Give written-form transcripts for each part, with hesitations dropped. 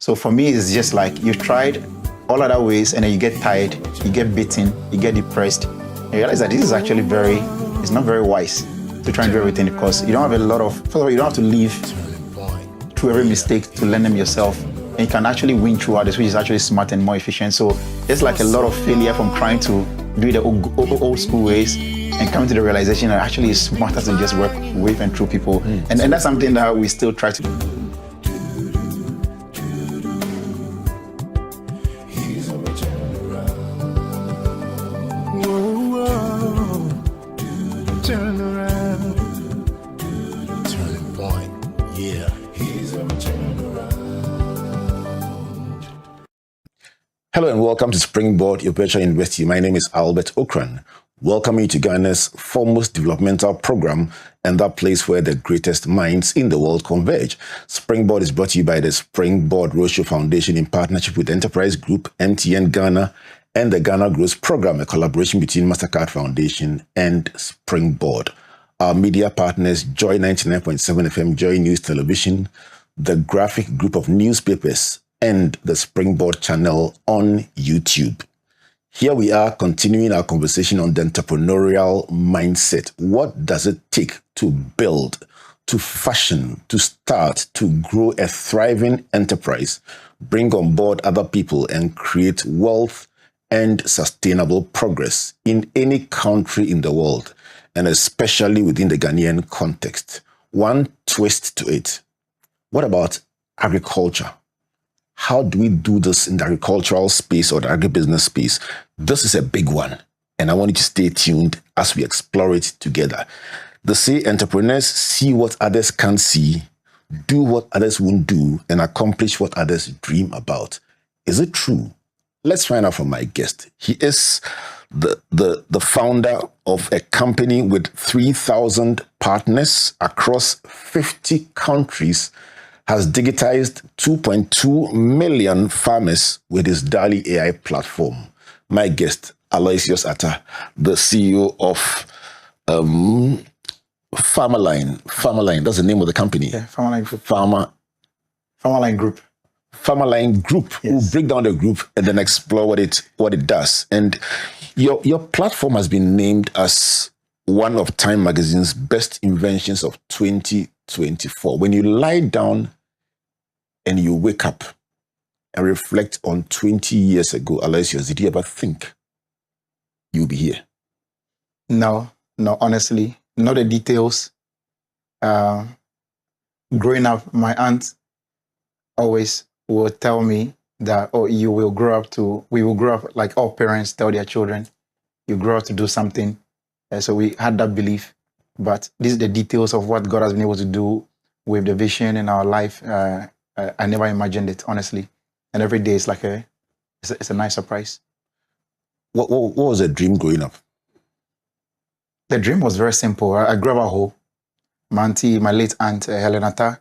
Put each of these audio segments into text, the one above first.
So for me, it's just like you've tried all other ways and then you get tired, you get beaten, you get depressed. And you realize that this is actually it's not very wise to try and do everything because you don't have first of all, you don't have to live through every mistake to learn them yourself. And you can actually win throughout this, which is actually smart and more efficient. So it's like a lot of failure from trying to do it the old school ways and coming to the realization that actually it's smarter to just work with and through people. And that's something that we still try to do. Hello and welcome to Springboard, your virtual university. My name is Albert Ocran. Welcome you to Ghana's foremost developmental program and that place where the greatest minds in the world converge. Springboard is brought to you by the Springboard Roadshow Foundation in partnership with Enterprise Group, MTN Ghana, and the Ghana Growth Program, a collaboration between Mastercard Foundation and Springboard. Our media partners, Joy 99.7 FM, Joy News Television, the Graphic Group of Newspapers, and the Springboard channel on YouTube. Here we are continuing our conversation on the entrepreneurial mindset. What does it take to build, to fashion, to start, to grow a thriving enterprise, bring on board other people and create wealth and sustainable progress in any country in the world, and especially within the Ghanaian context? One twist to it. What about agriculture? How do we do this in the agricultural space or the agribusiness space? This is a big one, and I want you to stay tuned as we explore it together. They say entrepreneurs see what others can't see, do what others won't do, and accomplish what others dream about. Is it true? Let's find out from my guest. He is the founder of a company with 3,000 partners across 50 countries, has digitized 2.2 million farmers with his DALI AI platform. My guest, Alloysius Attah, the CEO of Farmerline. Farmerline, that's the name of the company. Yeah, Farmerline Group. Farmerline Group. Farmerline Group. Yes. We'll break down the group and then explore what it does. And your platform has been named as one of Time Magazine's best inventions of 2024. When you lie down and you wake up and reflect on 20 years ago, Alloysius, did you ever think you'll be here? No, honestly, not the details. Growing up, my aunt always would tell me that, we will grow up like all parents tell their children, you grow up to do something. So we had that belief, but these are the details of what God has been able to do with the vision in our life. I never imagined it, honestly. And every day it's like it's a nice surprise. What was the dream growing up? The dream was very simple. I grew up at home. My auntie, my late aunt, Helen Attah,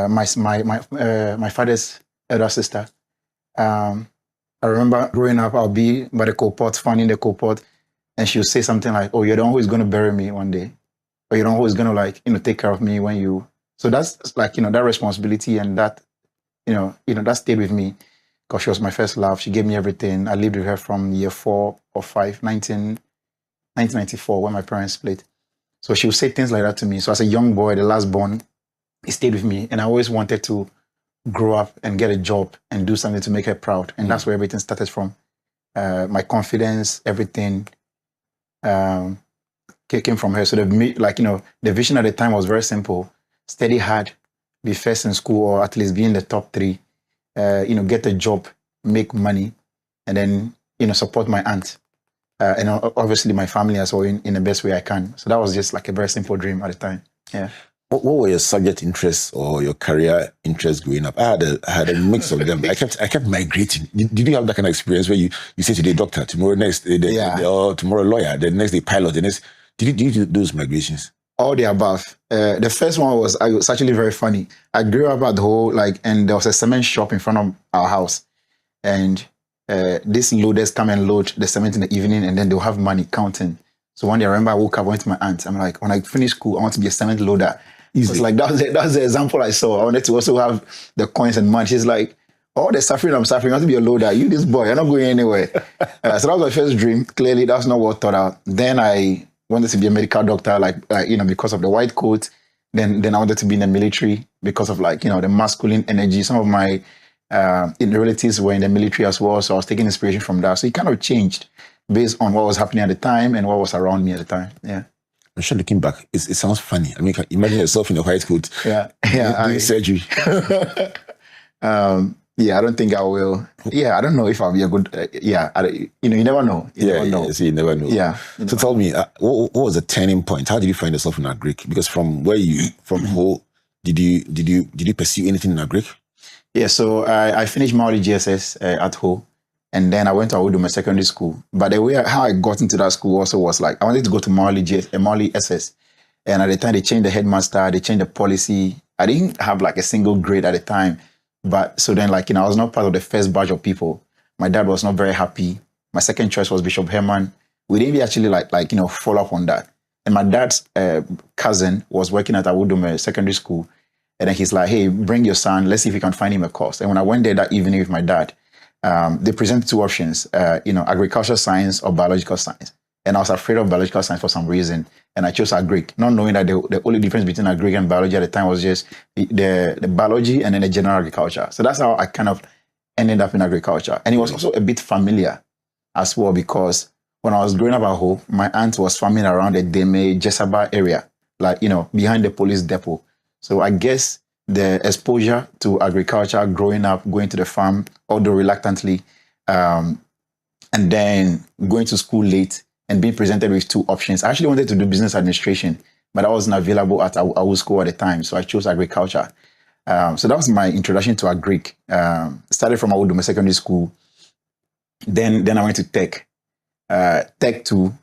my father's elder sister. I remember growing up, I'll be by the coal pot, finding the coal pot, and she'll say something like, "Oh, you're the one who's going to bury me one day. Or you're the one who's going to take care of me when you..." So that's like, that responsibility and that, that stayed with me because she was my first love. She gave me everything. I lived with her from year 4 or 5, 1994, when my parents split. So she would say things like that to me. So as a young boy, the last born, it stayed with me. And I always wanted to grow up and get a job and do something to make her proud. And that's where everything started from. My confidence, everything came from her. So the vision at the time was very simple. Study hard, be first in school, or at least be in the top 3, get a job, make money, and then, support my aunt. And obviously my family as well in the best way I can. So that was just like a very simple dream at the time. Yeah. What were your subject interests or your career interests growing up? I had a mix of them. I kept migrating. Did you have that kind of experience where you say today doctor, tomorrow next, or tomorrow lawyer, the next day pilot, the next? Did you do those migrations? All the above. The first one was actually very funny. I grew up at the whole, and there was a cement shop in front of our house. And these loaders come and load the cement in the evening, and then they'll have money counting. So one day I remember I woke up, went to my aunt. I'm like, when I finish school, I want to be a cement loader. It's like, that's the example I saw. I wanted to also have the coins and money. She's like, all the suffering I'm suffering, I want to be a loader. You, this boy, you're not going anywhere. So that was my first dream. Clearly, that's not what thought out. Then I wanted to be a medical doctor, because of the white coat. Then I wanted to be in the military because of the masculine energy. Some of my relatives were in the military as well, so I was taking inspiration from that. So it kind of changed based on what was happening at the time and what was around me at the time. Yeah. I'm sure looking back, it sounds funny. I mean, imagine yourself in a white coat. Doing surgery. I don't think I will. Yeah, I don't know if I'll be a good. You never know. You never know. Yeah. So tell me, what was the turning point? How did you find yourself in Agric? Because from Ho, did you pursue anything in Agric? Yeah, so I finished Maoli GSS at Ho, and then I went to Awuduma Secondary School. But the way how I got into that school also was I wanted to go to Maoli SS, and at the time they changed the headmaster, they changed the policy. I didn't have a single grade at the time. But so then I was not part of the first batch of people. My dad was not very happy. My second choice was Bishop Herman. We didn't actually follow up on that. And my dad's cousin was working at Awuduma Secondary School. And then he's like, hey, bring your son. Let's see if we can find him a course. And when I went there that evening with my dad, they presented two options, agricultural science or biological science. And I was afraid of biological science for some reason. And I chose Agric, not knowing that the only difference between Agric and biology at the time was just the biology and then the general agriculture. So that's how I kind of ended up in agriculture. And it was also a bit familiar as well, because when I was growing up at home, my aunt was farming around the Deme, Jesaba area, behind the police depot. So I guess the exposure to agriculture, growing up, going to the farm, although reluctantly, and then going to school late, and being presented with two options. I actually wanted to do business administration, but I wasn't available at our school at the time, so I chose agriculture. So that was my introduction to Agric. Started from Awuduma Secondary School. Then I went to Tech. Tech 2.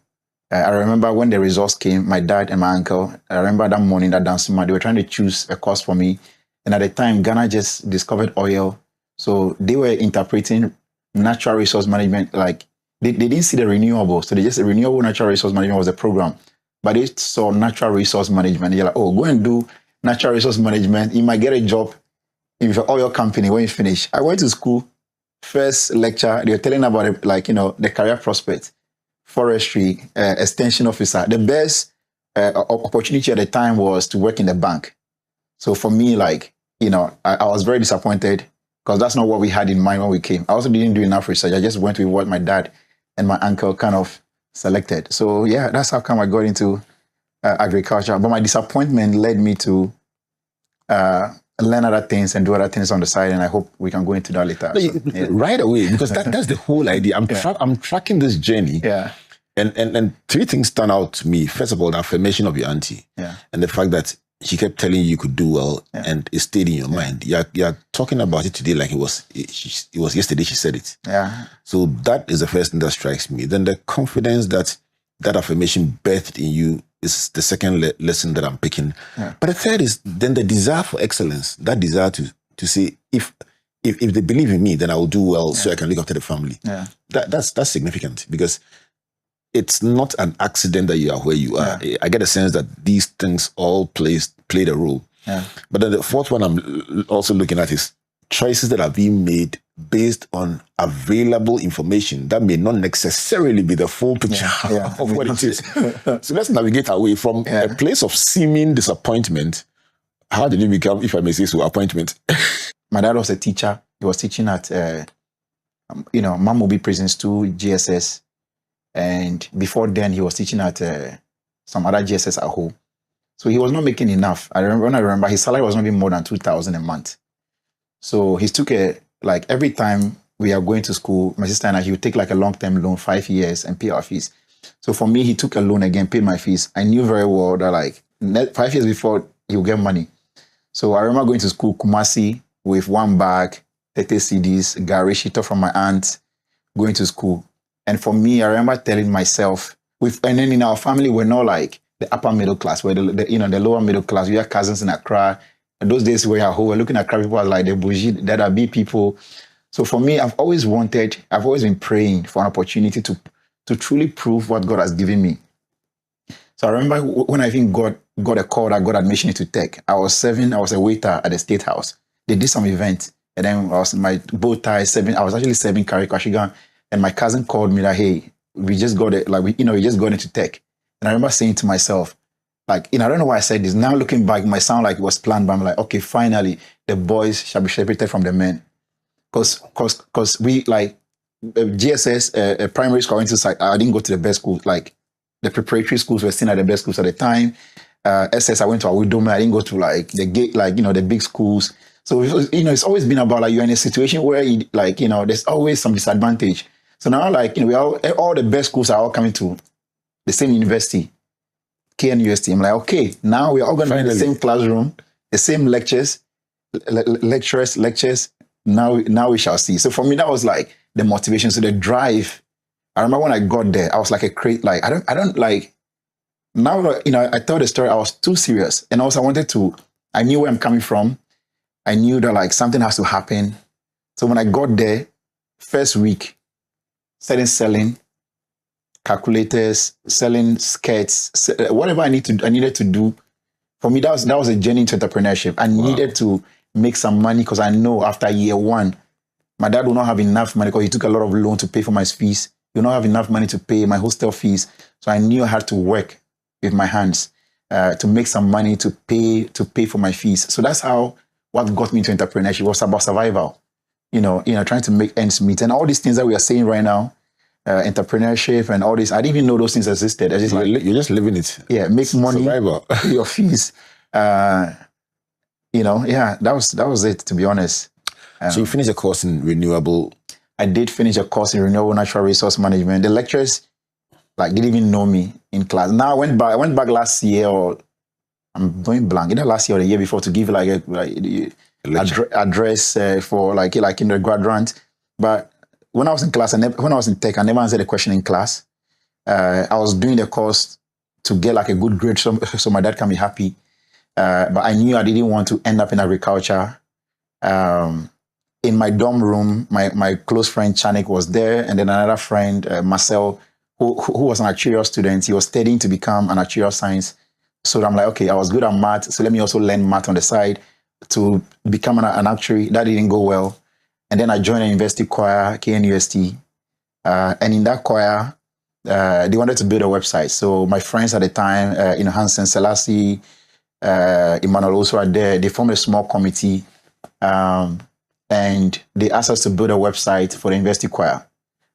I remember when the results came, my dad and my uncle, I remember that morning, that dance, they were trying to choose a course for me. And at the time, Ghana just discovered oil. So they were interpreting natural resource management they didn't see the renewables, so they just renewable natural resource management was the program, but they saw natural resource management. You're like, oh, go and do natural resource management. You might get a job in your oil company when you finish. I went to school, first lecture, they were telling about the career prospect, forestry, extension officer. The best opportunity at the time was to work in the bank. So for me, I was very disappointed because that's not what we had in mind when we came. I also didn't do enough research. I just went with what my dad and my uncle kind of selected. So yeah, that's how come I got into agriculture. But my disappointment led me to learn other things and do other things on the side. And I hope we can go into that later. Right away, because that's the whole idea. I'm tracking this journey. Yeah. And three things stand out to me. First of all, the affirmation of your auntie. Yeah. And the fact that she kept telling you could do well, and it stayed in your mind. You're talking about it today like it was yesterday she said it. Yeah. So that is the first thing that strikes me. Then the confidence that affirmation birthed in you is the second lesson that I'm picking. Yeah. But the third is then the desire for excellence. That desire to say, if they believe in me, then I will do well so I can look after the family. Yeah. That's significant, because it's not an accident that you are where you are. Yeah. I get a sense that these things all played a role. Yeah. But then the fourth one I'm also looking at is choices that are being made based on available information that may not necessarily be the full picture of what it is. So let's navigate away from a place of seeming disappointment. How did it become, if I may say so, appointment? My dad was a teacher. He was teaching at, Mamobi Prisons 2, GSS. And before then, he was teaching at some other GSS at home. So he was not making enough. I remember his salary was not even more than 2,000 a month. So he took every time we are going to school, my sister and I, he would take a long-term loan, 5 years, and pay our fees. So for me, he took a loan again, paid my fees. I knew very well that 5 years before he would get money. So I remember going to school, Kumasi, with one bag, 30 CDs, Gary Shito from my aunt, going to school. And for me, I remember telling myself, and then in our family, we're not the upper middle class, we're the lower middle class. We have cousins in Accra. And those days we were looking at Accra people as the bougie, that are big people. So for me, I've always been praying for an opportunity to truly prove what God has given me. So I remember when I even got a call that got admission into Tech. I was a waiter at the State House. They did some event. And then I was in my bow tie, I was actually serving curry kwashigan. And my cousin called me like, hey, we just got it. Like, we just got into tech. And I remember saying to myself, like, I don't know why I said this. Now looking back, it might sound like it was planned, but I'm like, okay, finally, the boys shall be separated from the men. Because we, like, GSS, primary school, I didn't go to the best schools. Like, the preparatory schools were seen at the best schools at the time. SS, I went to Awudome. I didn't go to, like, the big schools. So, it's always been about, like, you're in a situation where, there's always some disadvantage. So now, like, all the best schools are all coming to the same university, KNUST. I'm like, okay, now we're all going to be in the same classroom, the same lectures. Now we shall see. So for me, that was like the motivation. So the drive. I remember when I got there, I was like I don't like, now, I told the story, I was too serious. And also I knew where I'm coming from. I knew that like something has to happen. So when I got there, first week, selling calculators, selling skirts, whatever I needed to do. For me, that was a journey into entrepreneurship. I needed to make some money because I know after year one, my dad will not have enough money because he took a lot of loan to pay for my fees. He will not have enough money to pay my hostel fees. So I knew I had to work with my hands to make some money to pay for my fees. So that's what got me into entrepreneurship. It was about survival. Trying to make ends meet. And all these things that we are saying right now, entrepreneurship and all this, I didn't even know those things existed. You're just living it. Yeah, make money, survival. pay your fees. That was it, to be honest. So you finished a course in renewable. I did finish a course in renewable natural resource management. The lecturers didn't even know me in class. Now I went back last year, or I'm going blank, either last year or the year before, to give address for in the graduate. But when I was in class, when I was in tech, I never answered a question in class. I was doing the course to get like a good grade so my dad can be happy. But I knew I didn't want to end up in agriculture. In my dorm room, my close friend Chanik was there, and then another friend, Marcel, who was an actuarial student. He was studying to become an actuarial science. So I'm like, okay, I was good at math, so let me also learn math on the side to become an actuary. That didn't go well. And then I joined an university choir, KNUST. And in that choir, they wanted to build a website. So my friends at the time, Hansen Selassie, Emmanuel also are there. They formed a small committee, and they asked us to build a website for the university choir.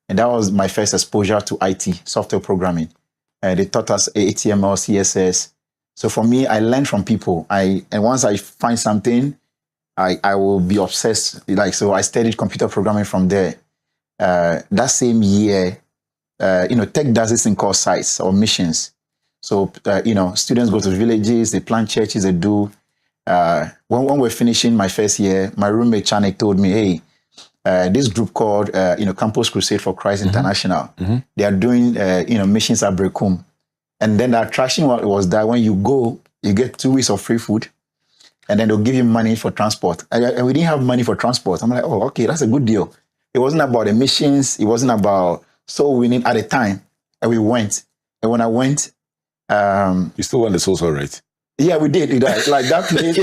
And that was my first exposure to IT, software programming. They taught us HTML, CSS. So for me, I learned from people. And once I find something, I will be obsessed. So I studied computer programming from there. That same year, tech does this thing called sites or missions. So, students go to villages, they plant churches, they do. When we're finishing my first year, my roommate Chanik told me, hey, this group called, Campus Crusade for Christ International, they are doing, missions at Brekum. And then the attraction was that when you go, you get 2 weeks of free food, and then they'll give you money for transport. And we didn't have money for transport. I'm like, oh, okay, that's a good deal. It wasn't about the missions. It wasn't about soul winning at the time. And we went. And when I went, you still won the soul, right? Yeah, we did. Like that place,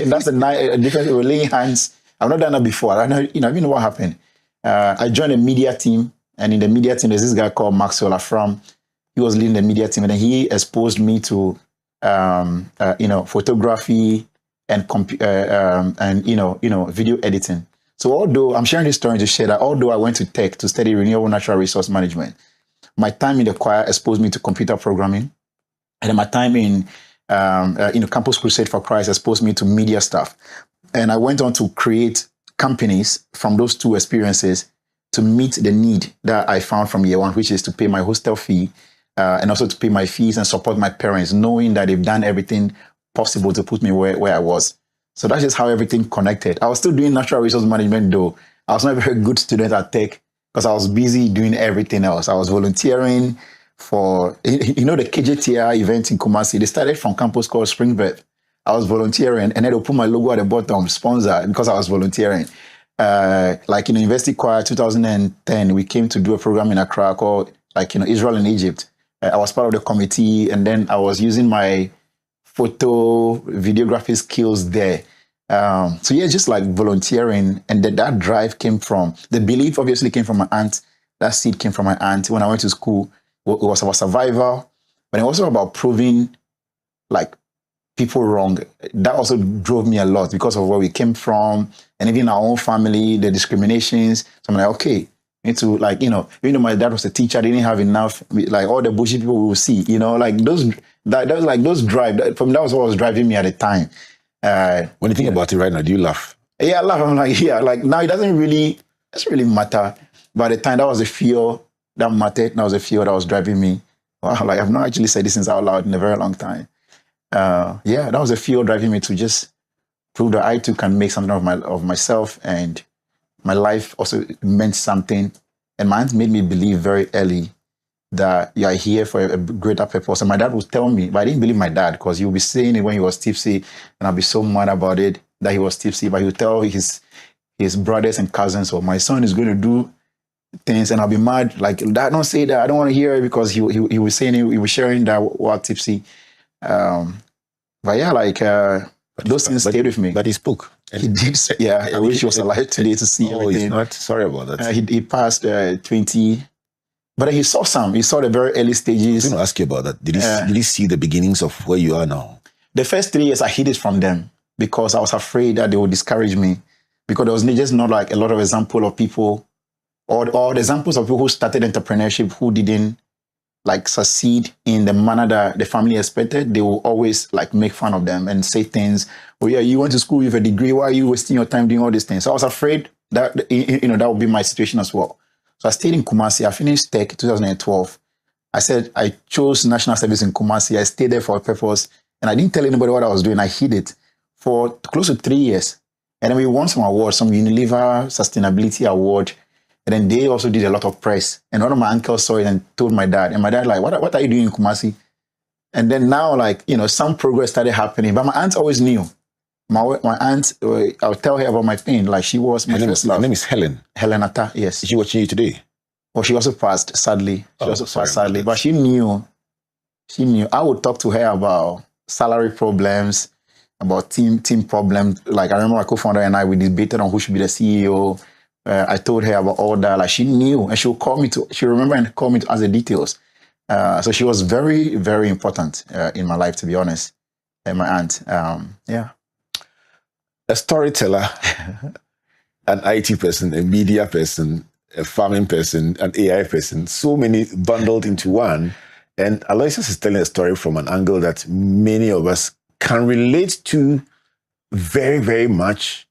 that's a difference. We were laying hands. I've not done that before. I know what happened. I joined a media team, and in the media team, there's this guy called Maxwell Afram. He was leading the media team, and then he exposed me to, photography and video editing. So although I'm sharing this story to share that, although I went to tech to study renewable natural resource management, my time in the choir exposed me to computer programming, and then my time in Campus Crusade for Christ exposed me to media stuff. And I went on to create companies from those two experiences to meet the need that I found from year one, which is to pay my hostel fee and also to pay my fees and support my parents, knowing that they've done everything possible to put me where I was. So that's just how everything connected. I was still doing natural resource management though. I was not a very good student at tech because I was busy doing everything else. I was volunteering for, the KJTR event in Kumasi. They started from campus called Springboard. I was volunteering, and then they'll put my logo at the bottom, sponsor, because I was volunteering. University Choir 2010, we came to do a program in Accra called Israel and Egypt. I was part of the committee, and then I was using my photo videography skills there So yeah, just like volunteering, and that drive came from the belief. Obviously, came from my aunt. That seed came from my aunt. When I went to school, it was about survival, but it was also about proving like people wrong. That also drove me a lot because of where we came from, and even our own family, the discriminations. So I'm like, okay, need to like, even though my dad was a teacher, I didn't have enough, like all the bullshit people we will see, like that was like those drive. That was what was driving me at the time. When you think about it right now, do you laugh? Yeah, I laugh. I'm like, yeah, like now it doesn't really matter. But at the time, that was a fear that mattered. That was a fear that was driving me. Wow, like I've not actually said this things out loud in a very long time. Yeah, that was a fear driving me to just prove that I too can make something of myself, and my life also meant something. And my aunt made me believe very early that you are here for a greater purpose. And my dad would tell me, but I didn't believe my dad because he would be saying it when he was tipsy, and I'd be so mad about it that he was tipsy. But he would tell his brothers and cousins, "Oh, my son is going to do things," and I'll be mad. Like, Dad, don't say that. I don't want to hear it, because he was saying it, he was sharing that while tipsy. But yeah, like those things stayed with me. But he spoke. He did. Yeah, I wish he was alive today to see everything. He's not. Sorry about that. He passed 20. But he saw some. He saw the very early stages. I was going to ask you about that. Did he see the beginnings of where you are now? The first 3 years, I hid it from them because I was afraid that they would discourage me, because there was just not like a lot of example of people, or the examples of people who started entrepreneurship who didn't like succeed in the manner that the family expected. They will always like make fun of them and say things. Oh yeah, you went to school with a degree. Why are you wasting your time doing all these things? So I was afraid that that would be my situation as well. So I stayed in Kumasi. I finished tech 2012. I said I chose national service in Kumasi. I stayed there for a purpose, and I didn't tell anybody what I was doing. I hid it for close to 3 years. And then we won some awards, some Unilever Sustainability Award. And then they also did a lot of press. And one of my uncles saw it and told my dad. And my dad like, what are you doing in Kumasi? And then now, like, some progress started happening. But my aunt always knew. My aunt, I'll tell her about my pain. Like, she was my first love. Her name is Helen. Helen Attah, yes. Is she watching you today? Well, she also passed, sadly. She also passed, sadly. But she knew. I would talk to her about salary problems, about team problems. Like, I remember my co-founder and I, we debated on who should be the CEO. I told her about all that. Like, she knew, and she'll remember and call me to ask the details. So she was very, very important in my life, to be honest. And my aunt, yeah. A storyteller, an IT person, a media person, a farming person, an AI person, so many bundled into one. And Alloysius is telling a story from an angle that many of us can relate to very, very much.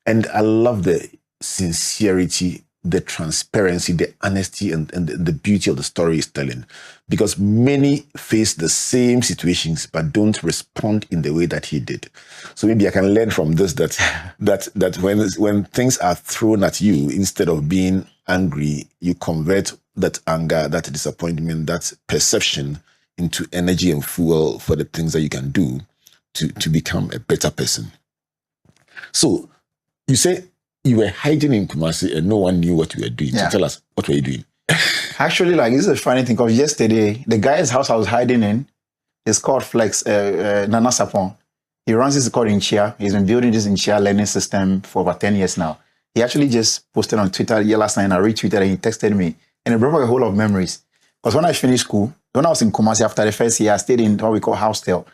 And I love the sincerity, the transparency, the honesty, and the beauty of the story he's telling. Because many face the same situations but don't respond in the way that he did. So maybe I can learn from this that when things are thrown at you, instead of being angry, you convert that anger, that disappointment, that perception into energy and fuel for the things that you can do to become a better person. So you say you were hiding in Kumasi and no one knew what you were doing. Yeah. So tell us, what were you doing? Actually, like, this is a funny thing, because yesterday, the guy's house I was hiding in is called Flex, Nana Sapon. He runs this called in Chia. He's been building this in Chia learning system for over 10 years now. He actually just posted on Twitter last night, and I retweeted, and he texted me. And it brought back a whole lot of memories. Because when I finished school, when I was in Kumasi after the first year, I stayed in what we call hostel.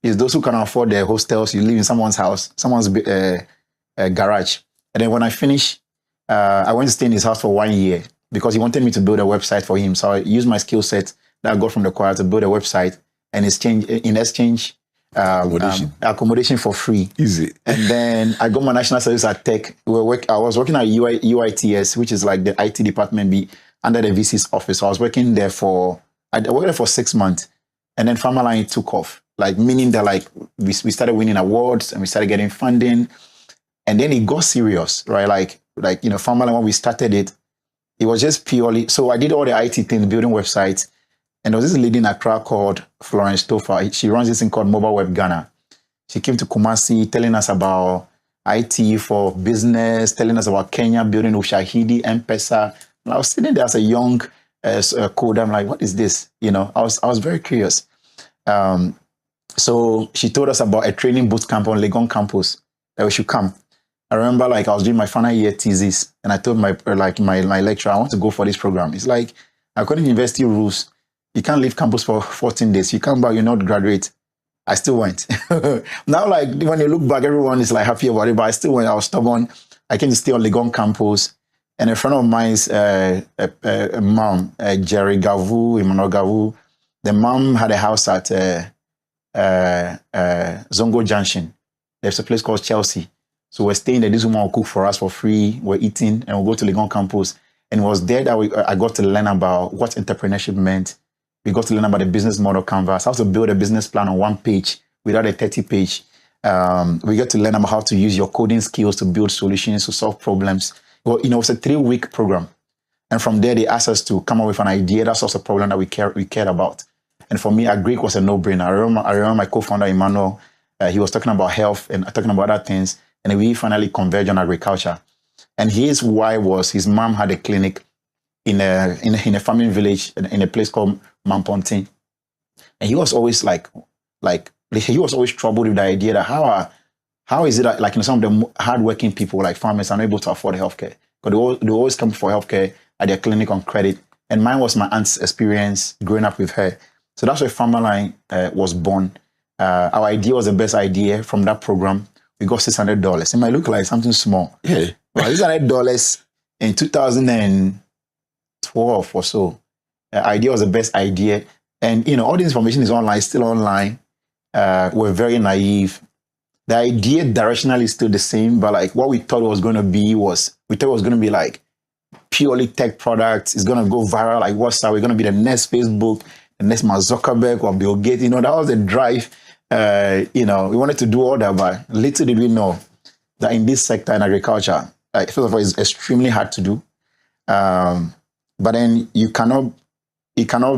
It's those who can afford the hostels. You live in someone's house, someone's garage. And then when I finished, I went to stay in his house for 1 year because he wanted me to build a website for him. So I used my skill set that I got from the choir to build a website, and in exchange, accommodation for free. Easy. And then I got my national service at Tech. I was working at UITS, which is like the IT department under the VC's office. So I was working there I worked there for 6 months, and then Farmerline took off. Like, meaning that like we started winning awards and we started getting funding. And then it got serious, right? Like Farmerline, when we started it, it was just purely, so I did all the IT things, building websites. And there was this lady in Accra called Florence Topher. She runs this thing called Mobile Web Ghana. She came to Kumasi telling us about IT for business, telling us about Kenya, building Ushahidi, M-Pesa. And I was sitting there as a young coder. I'm like, what is this? I was very curious. So she told us about a training boot camp on Legon campus. that we should come. I remember like I was doing my final year thesis and I told my lecturer, I want to go for this program. It's like, according to university rules, you can't leave campus for 14 days. You come back, you're not graduate. I still went. Now, like when you look back, everyone is like happy about it, but I still went. I was stubborn. I came to stay on Legon campus. And a friend of mine's mom, Jerry Gavu, Emmanuel Gavu, the mom had a house at Zongo Junction. There's a place called Chelsea. So we're staying there. This woman will cook for us for free. We're eating and we'll go to Legon campus. And it was there that I got to learn about what entrepreneurship meant. We got to learn about the business model canvas, how to build a business plan on one page without a 30-page. We get to learn about how to use your coding skills to build solutions, to solve problems. Well, it was a 3-week program. And from there, they asked us to come up with an idea that solves a problem that we cared about. And for me, Agric was a no-brainer. I remember my co-founder, Emmanuel, he was talking about health and talking about other things. And we finally converged on agriculture. And his why was his mom had a clinic in a farming village in a place called Mampontin. And he was always he was always troubled with the idea that how is it that, like, some of the hardworking people like farmers are not able to afford healthcare? Because they always come for healthcare at their clinic on credit. And mine was my aunt's experience growing up with her. So that's where Farmerline was born. Our idea was the best idea from that program. We got $600. It might look like something small. Yeah. But $600 in 2012 or so. Idea was the best idea. And, all the information is online, still online. We're very naive. The idea directionally is still the same, but like what we thought it was going to be like purely tech products. It's going to go viral like WhatsApp. We're going to be the next Facebook, the next Mark Zuckerberg or Bill Gates. That was the drive. We wanted to do all that, but little did we know that in this sector in agriculture, first of all, it's extremely hard to do. But then you cannot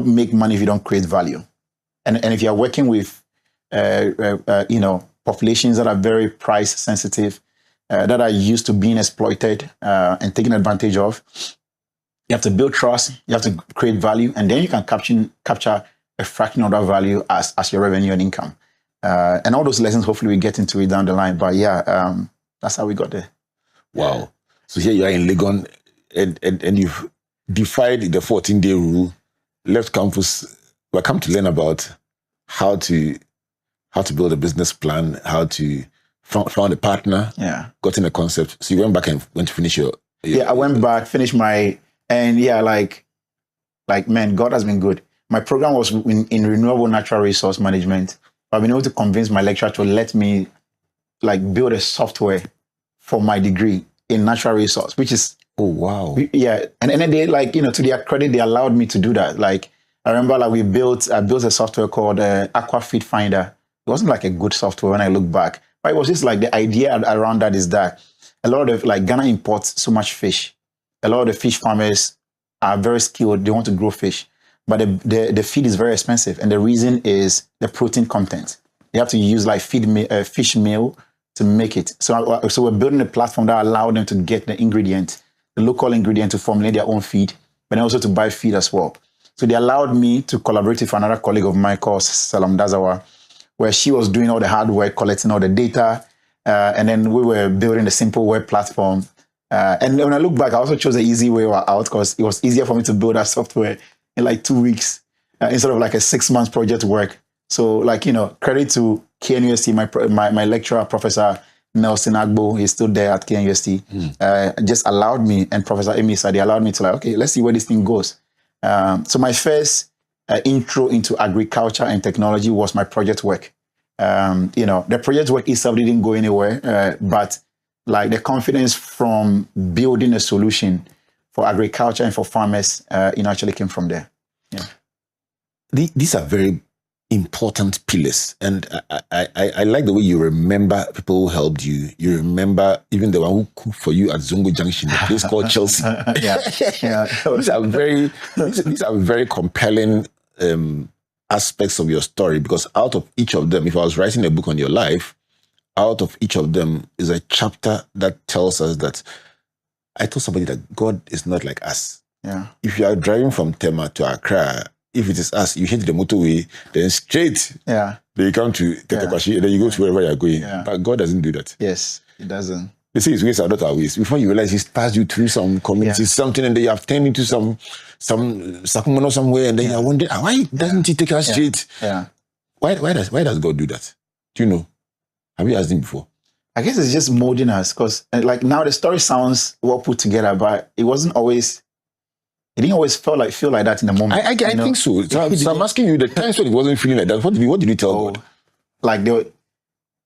make money if you don't create value. And if you're working with, populations that are very price sensitive, that are used to being exploited and taken advantage of, you have to build trust, you have to create value, and then you can capture a fraction of that value as your revenue and income. And all those lessons, hopefully we get into it down the line. But that's how we got there. Wow. So here you are in Legon and you've defied the 14-day rule, left campus. We come to learn about how to build a business plan, how to found a partner, got in a concept. So you went back and went to finish your I went back, finished my, and man, God has been good. My program was in renewable natural resource management. I've been able to convince my lecturer to let me build a software for my degree in natural resource, which is, oh wow. Yeah. And then they to their credit, they allowed me to do that. I remember I built a software called Aqua Feed Finder. It wasn't like a good software when I look back, but it was just like the idea around that is that a lot of Ghana imports so much fish. A lot of the fish farmers are very skilled. They want to grow fish, but the feed is very expensive. And the reason is the protein content. You have to use fish meal to make it. So we're building a platform that allowed them to get the local ingredient to formulate their own feed, but then also to buy feed as well. So they allowed me to collaborate with another colleague of mine called Salam Dazawa, where she was doing all the hard work, collecting all the data, and then we were building a simple web platform. And when I look back, I also chose the easy way out because it was easier for me to build that software in 2 weeks instead of a 6-month project work. So credit to KNUST, my lecturer, Professor Nelson Agbo, he's still there at KNUST, just allowed me, and Professor Amy Sadi allowed me to okay, let's see where this thing goes. So my first intro into agriculture and technology was my project work. The project work itself didn't go anywhere, but the confidence from building a solution for agriculture and for farmers, actually came from there. Yeah. These are very important pillars, and I like the way you remember people who helped you. You remember even the one who cooked for you at Zongo Junction, the place called Chelsea. These are very compelling aspects of your story, because out of each of them, if I was writing a book on your life, out of each of them is a chapter that tells us that I told somebody that God is not like us. Yeah. If you are driving from Tema to Accra, if it is us, you hit the motorway, then straight. Yeah. Then you come to Tetekwashi, and then you go to wherever you're going. Yeah. But God doesn't do that. Yes. It doesn't. They say his ways are not our ways. Before you realize, he starts you through some community, something, and then you have turned into some Sakumono somewhere, and then you're wondering, why doesn't he take us straight? Yeah. Why does God do that? Do you know? Have you asked him before? I guess it's just molding us, because like now the story sounds well put together, but it wasn't always. It didn't always feel like that in the moment. I think so. So I'm asking you, the times when it wasn't feeling like that, what did you tell God? Like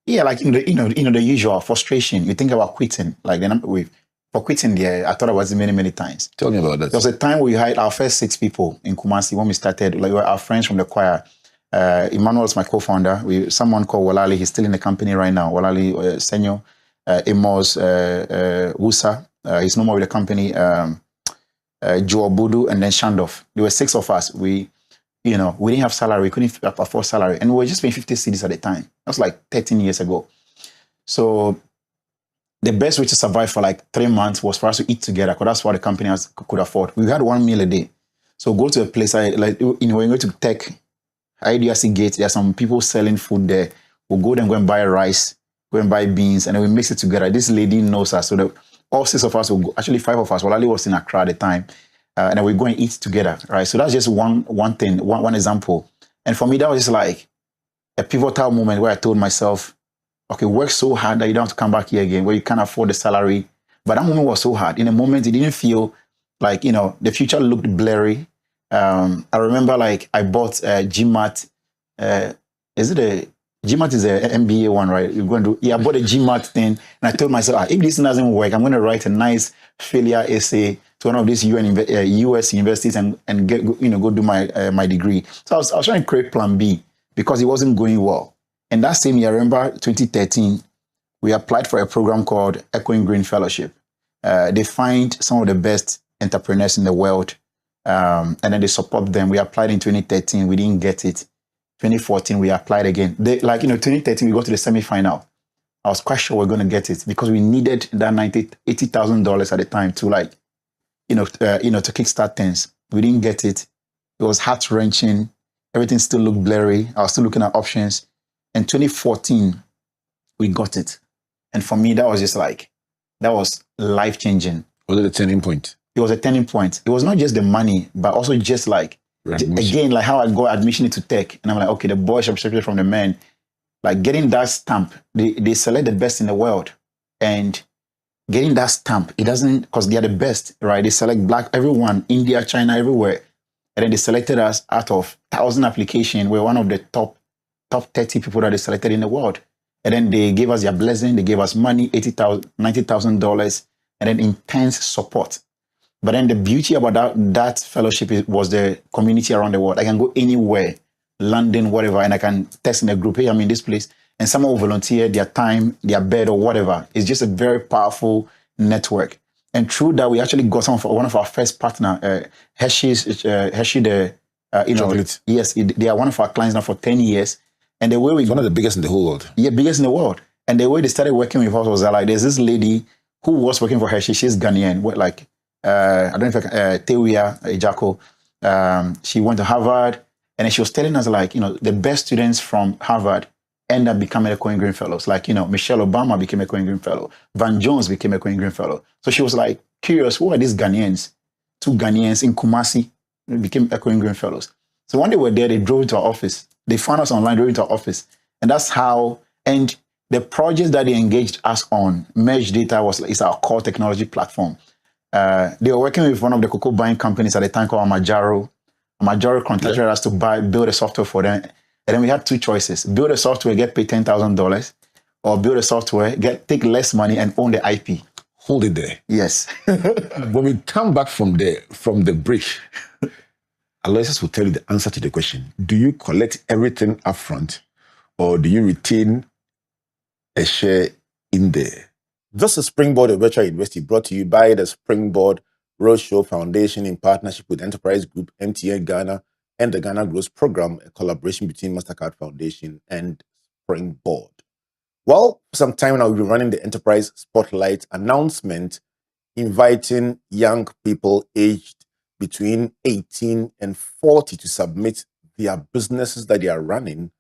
like in the usual frustration. You think about quitting. Like for quitting there, I thought about it many times. Tell me about that. There was a time we hired our first 6 people in Kumasi when we started. Like, we were our friends from the choir. Emmanuel's my co-founder. Someone called Walali. He's still in the company right now. Walali Senyo, Amos Wusa. He's no more with the company. Joe Budu, and then Shandoff. There were 6 of us. We didn't have salary. We couldn't afford salary. And we were just paying 50 cedis at the time. That was like 13 years ago. So the best way to survive for like 3 months was for us to eat together, because that's what the company could afford. We had 1 meal a day. So go to a place, when you go to Tech, IDRC Gate, there are some people selling food there. We'll go and buy rice, go and buy beans, and then we mix it together. This lady knows us. So all 6 of us will go, actually 5 of us. Walali was in Accra at the time. And then we go and eat together, right? So that's just one thing, one example. And for me, that was just like a pivotal moment where I told myself, okay, work so hard that you don't have to come back here again, where you can't afford the salary. But that moment was so hard. In a moment, it didn't feel like, the future looked blurry. I remember like I bought GMAT. GMAT is a MBA one, right? You're going to, I bought a GMAT thing, and I told myself, if this doesn't work, I'm going to write a nice failure essay to one of these US universities and get go do my degree. So I was trying to create plan B because it wasn't going well. And that same year, I remember 2013, we applied for a program called Echoing Green Fellowship. They find some of the best entrepreneurs in the world, and then they support them. We applied in 2013, we didn't get it. 2014, we applied again. 2013, we got to the semi-final. I was quite sure we're going to get it because we needed that $80,000 at the time to to kickstart things. We didn't get it. It was heart-wrenching. Everything still looked blurry. I was still looking at options. In 2014, we got it. And for me, that was life-changing. Was it a turning point? It was a turning point. It was not just the money, but also just again, like how I got admission into tech. And I'm like, okay, the boys are separated from the men. Like getting that stamp, they select the best in the world. And getting that stamp, it doesn't, because they are the best, right? They select black, everyone, India, China, everywhere. And then they selected us out of 1,000 applications. We're one of the top 30 people that they selected in the world. And then they gave us their blessing. They gave us money, $80,000, $90,000, and then intense support. But then the beauty about that fellowship was the community around the world. I can go anywhere, London, whatever, and I can test in a group. Hey, I'm in this place. And someone will volunteer their time, their bed, or whatever. It's just a very powerful network. And through that, we actually got one of our first partner, Hershey, Chocolate. Yes, they are one of our clients now for 10 years. And the way it's one of the biggest in the whole world. Yeah, biggest in the world. And the way they started working with us was that, like, there's this lady who was working for Hershey. She's Ghanaian. I don't know if Tewia Ejako. She went to Harvard, and then she was telling us, like, the best students from Harvard end up becoming Echoing Green Fellows. Like, Michelle Obama became Echoing Green Fellow. Van Jones became Echoing Green Fellow. So she was like curious, who are these Ghanaians? 2 Ghanaians in Kumasi became Echoing Green Fellows. So when they were there, they drove to our office. They found us online, drove to our office. And that's how, and the project that they engaged us on, Merge Data, is our core technology platform. They were working with one of the cocoa buying companies at the time called Amajaro. Amajaro contracted us to build a software for them. And then we had 2 choices: build a software, get paid $10,000, or build a software, take less money and own the IP. Hold it there. Yes. When we come back from the break, Alloysius will tell you the answer to the question. Do you collect everything up front, or do you retain a share in there? This is Springboard, a virtual university, brought to you by the Springboard Roadshow Foundation in partnership with Enterprise Group, MTN Ghana, and the Ghana Growth Program, a collaboration between Mastercard Foundation and Springboard. Well, for some time now, we've been running the Enterprise Spotlight announcement, inviting young people aged between 18 and 40 to submit their businesses that they are running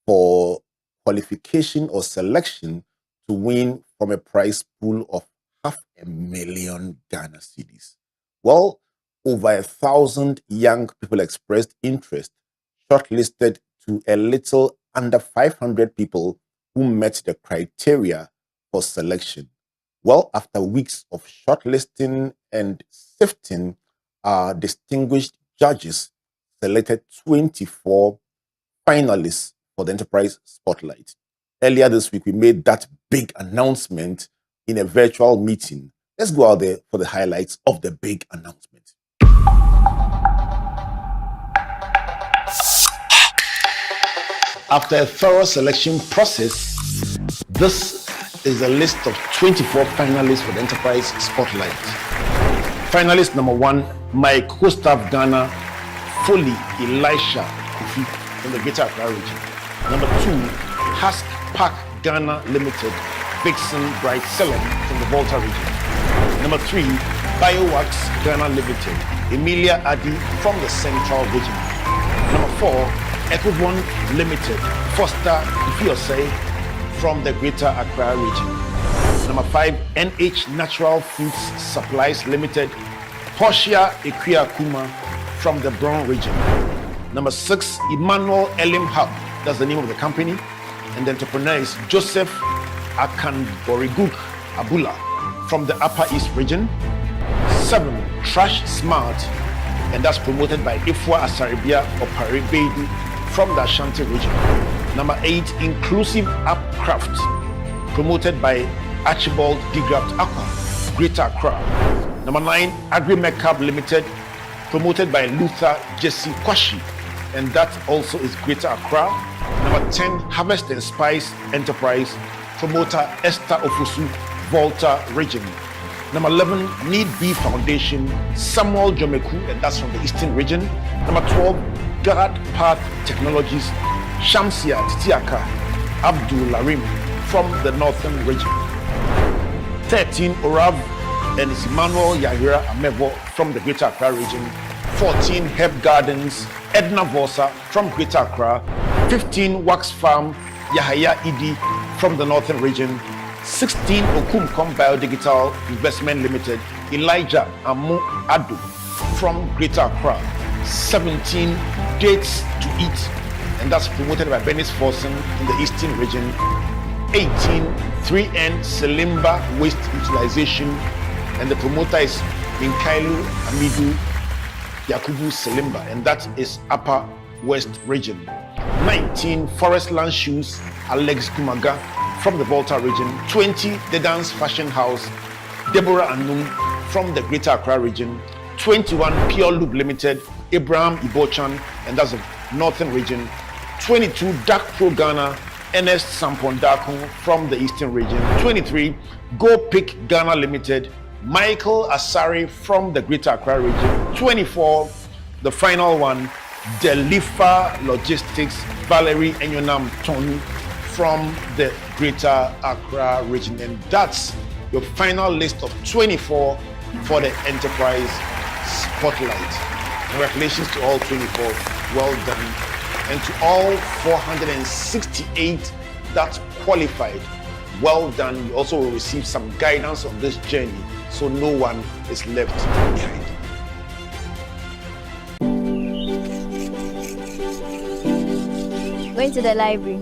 for qualification or selection to win from a prize pool of 500,000 Ghana cedis. Well, over 1,000 young people expressed interest, shortlisted to a little under 500 people who met the criteria for selection. Well, after weeks of shortlisting and sifting, our distinguished judges selected 24 finalists for the Enterprise Spotlight. Earlier this week, we made that big announcement in a virtual meeting. Let's go out there for the highlights of the big announcement. After a thorough selection process, this is a list of 24 finalists for the Enterprise Spotlight. Finalist number 1, my co-staff Ghana, Foley Elisha Kofi from the Greater Accra region. Number 2, Husk Park Ghana Limited, Vixen Bright Salem from the Volta region. Number 3, Biowax Ghana Limited, Emilia Adi from the Central region. Number 4, Ecovon Limited, Foster Ifiosei from the Greater Accra region. Number 5, NH Natural Foods Supplies Limited, Portia Equia Kuma from the Brown region. Number 6, Emmanuel Elim Hub, that's the name of the company, and the entrepreneur is Joseph Akanboriguk Abula from the Upper East region. 7, Trash Smart, and that's promoted by Ifwa Asaribia Opare Beidu from the Ashanti region. Number 8, Inclusive App Craft, promoted by Archibald Digraft Aqua, Greater Accra. Number 9, Agri Makeup Limited, promoted by Luther Jesse Kwashi, and that also is Greater Accra. Number 10, Harvest and Spice Enterprise, promoter Esther Ofusu, Volta region. Number 11, Need Be Foundation, Samuel Jomeku, and that's from the Eastern region. Number 12, God Path Technologies, Shamsia Titiaka Abdul Larim from the Northern region. 13, Orav and Emmanuel Yahira Amevo from the Greater Accra region. 14, Herb Gardens, Edna Vosa from Greater Accra. 15, Wax Farm, Yahaya Idi from the Northern region. 16, Okumkom Biodigital Investment Limited, Elijah Amu Adu from Greater Accra. 17, Dates to Eat, and that's promoted by Benis Forsen in the Eastern region. 18, 3N Selimba Waste Utilization, and the promoter is Inkailu Amidu Yakubu Selimba, and that is Upper West region. 19, Forestland Shoes, Alex Kumaga from the Volta region. 20, The Dance Fashion House, Deborah Anum from the Greater Accra region. 21, Pure Loop Limited, Abraham Ibochan, and that's the Northern region. 22, Dark Pro Ghana, Ernest Sampondakun from the Eastern region. 23, Go Pick Ghana Limited, Michael Asari from the Greater Accra region. 24, the final one, Delifa Logistics, Valerie Enyonam Tonu from the Greater Accra region. And that's your final list of 24 for the Enterprise Spotlight. Congratulations to all 24. Well done. And to all 468 that qualified, well done. You also will receive some guidance on this journey, so no one is left behind. Going to the library.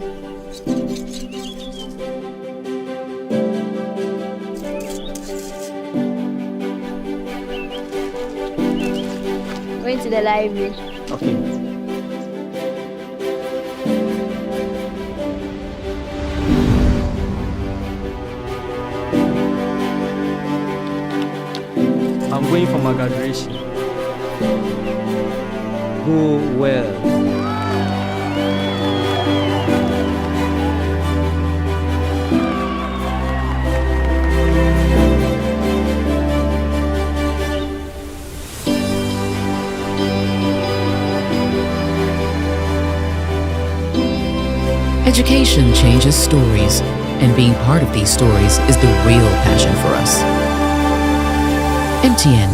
Going to the library. Okay. I'm going for my graduation. Go well. Education changes stories, and being part of these stories is the real passion for us. MTN.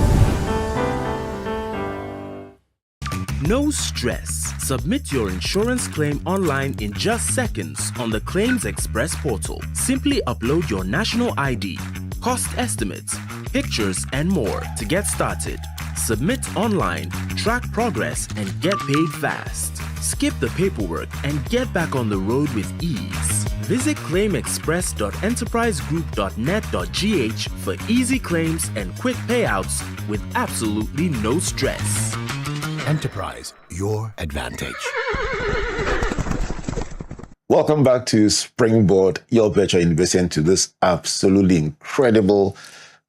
No stress. Submit your insurance claim online in just seconds on the Claims Express portal. Simply upload your national ID, cost estimates, pictures, and more to get started. Submit online, track progress, and get paid fast. Skip the paperwork and get back on the road with ease. Visit claimexpress.enterprisegroup.net.gh for easy claims and quick payouts with absolutely no stress. Enterprise, your advantage. Welcome back to Springboard, your virtual university, and to this absolutely incredible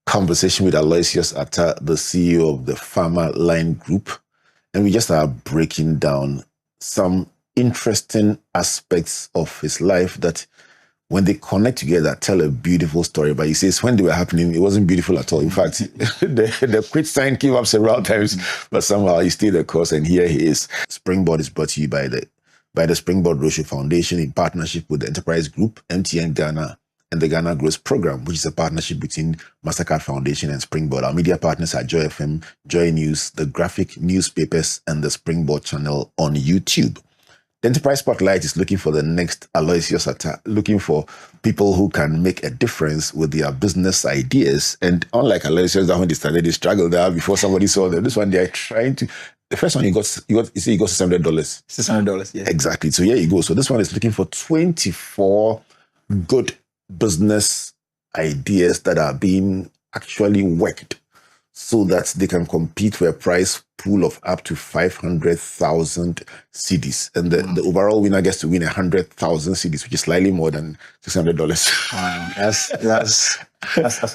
conversation with Alloysius Attah, the CEO of the Farmerline Group. And we just are breaking down some interesting aspects of his life that, when they connect together, tell a beautiful story. But he says when they were happening, it wasn't beautiful at all. In fact, the quit sign came up several times, but somehow he stayed the course, and here he is. Springboard is brought to you by the Springboard Roadshow Foundation in partnership with the Enterprise Group, MTN Ghana, and the Ghana Growth Program, which is a partnership between MasterCard Foundation and Springboard. Our media partners are Joy FM, Joy News, the graphic newspapers, and the Springboard channel on YouTube. The Enterprise Spotlight is looking for the next Alloysius Attah, looking for people who can make a difference with their business ideas. And unlike Alloysius, that when they started, they struggled there before somebody saw them. This one, they are trying to. The first one you got $600. $600, yeah. Exactly. So here you go. So this one is looking for 24 good business ideas that are being actually worked so that they can compete for a prize pool of up to 500,000 cedis. And the overall winner gets to win 100,000 cedis, which is slightly more than $600. Wow, that's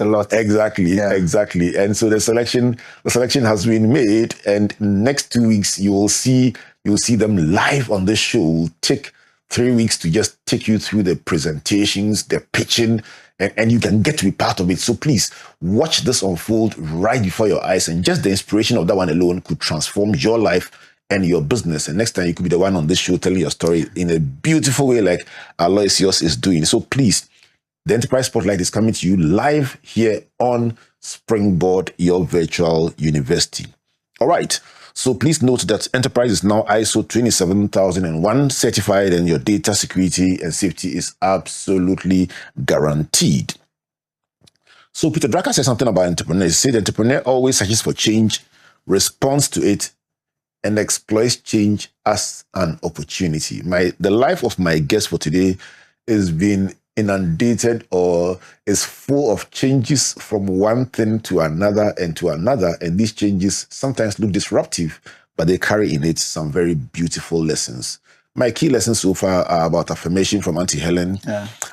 a lot. Exactly, Yeah. exactly. And so the selection has been made, and next 2 weeks you'll see them live on this show. We'll take 3 weeks to just take you through the presentations, the pitching, and you can get to be part of it. So please watch this unfold right before your eyes, and just the inspiration of that one alone could transform your life and your business. And next time you could be the one on this show telling your story in a beautiful way like Alloysius is doing. So please, the Enterprise Spotlight is coming to you live here on Springboard, your virtual university. All right. So please note that Enterprise is now ISO 27001 certified, and your data security and safety is absolutely guaranteed. So Peter Drucker said something about entrepreneurs. He said the entrepreneur always searches for change, responds to it, and exploits change as an opportunity. The life of my guest for today has been inundated, or is full of changes from one thing to another and to another. And these changes sometimes look disruptive, but they carry in it some very beautiful lessons. My key lessons so far are about affirmation from Auntie Helen,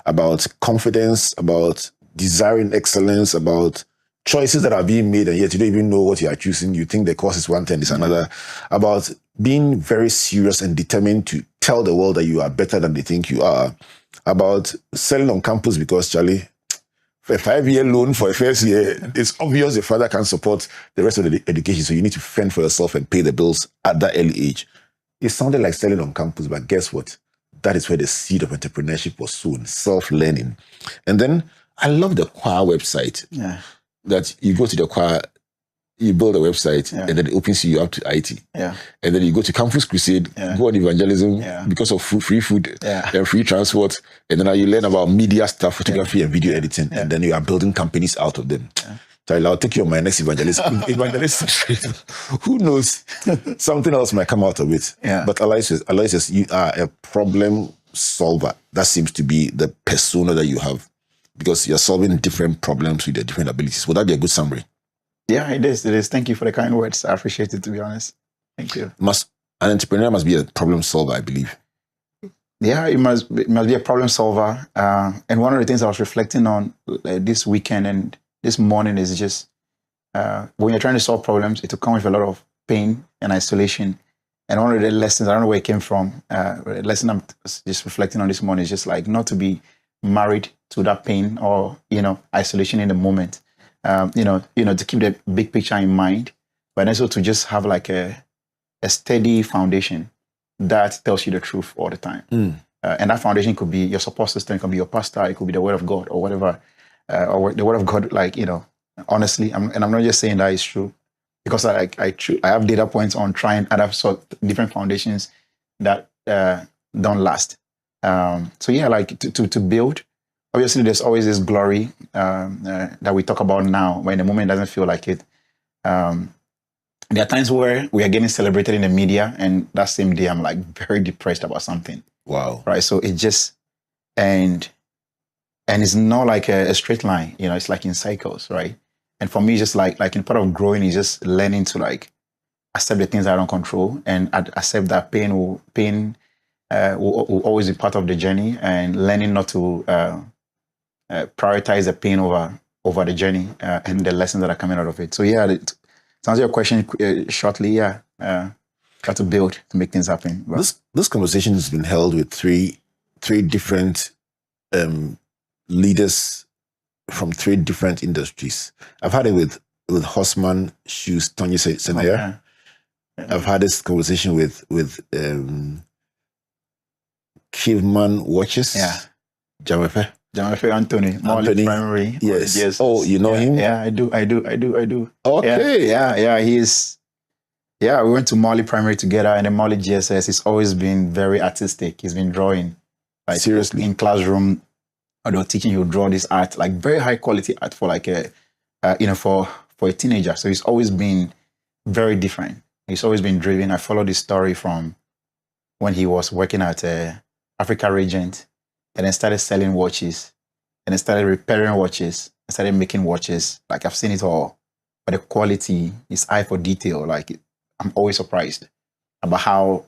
about confidence, about desiring excellence, about choices that are being made and yet you don't even know what you are choosing. You think the course is one thing, it's another. About being very serious and determined to tell the world that you are better than they think you are. About selling on campus because, Charlie, for a 5-year loan for a first year, it's obvious the father can't support the rest of the education, so you need to fend for yourself and pay the bills at that early age. It sounded like selling on campus, but guess what? That is where the seed of entrepreneurship was sown, self-learning. And then I love the choir website. Yeah. That you go to the choir, you build a website, and then it opens you up to IT. Yeah. And then you go to Campus Crusade, go on evangelism because of free food and free transport. And then now you learn about media stuff, photography and video editing. And then you are building companies out of them. So I'll take you on my next evangelist. Who knows? Something else might come out of it. Yeah. But Alloysius, you are a problem solver. That seems to be the persona that you have, because you're solving different problems with your different abilities. Would that be a good summary? Yeah, it is. It is. Thank you for the kind words. I appreciate it, to be honest. Thank you. An entrepreneur must be a problem solver, I believe. Yeah, it must be a problem solver. And one of the things I was reflecting on this weekend and this morning is just when you're trying to solve problems, it will come with a lot of pain and isolation. And one of the lessons, I don't know where it came from, the lesson I'm just reflecting on this morning is just like not to be married to that pain or, isolation in the moment. To keep the big picture in mind, but also to just have like a steady foundation that tells you the truth all the time. And that foundation could be your support system, it could be your pastor, it could be the word of God or whatever, or the word of God, honestly, I'm not just saying that is true. because I have data points on trying other different foundations that don't last. So yeah, like to build. Obviously, there's always this glory that we talk about now, but in the moment it doesn't feel like it. There are times where we are getting celebrated in the media, and that same day I'm like very depressed about something. Wow. Right. So it just and it's not like a straight line, you know, it's like in cycles, right? And for me, it's just like in part of growing is just learning to like accept the things I don't control and accept that pain will always be part of the journey, and learning not to prioritize the pain over the journey and the lessons that are coming out of it. So yeah, to answer your question shortly, yeah, got to build to make things happen. But this conversation has been held with three different leaders from 3 different industries. I've had it with Horseman Shoes, Tony Senaya. I've had this conversation with Caveman Watches. Yeah. Jamefe Anthony, Molly Primary. Yes. Oh, you know him? Yeah, I do. Okay. Yeah. We went to Molly Primary together, and then Molly GSS. He's always been very artistic. He's been drawing. Like, seriously, in classroom, or they were teaching, he would draw this art, like very high quality art for like for a teenager. So he's always been very different. He's always been driven. I followed this story from when he was working at Africa Regent, and then started selling watches, and then started repairing watches, and started making watches. Like, I've seen it all, but the quality, his eye for detail, like I'm always surprised about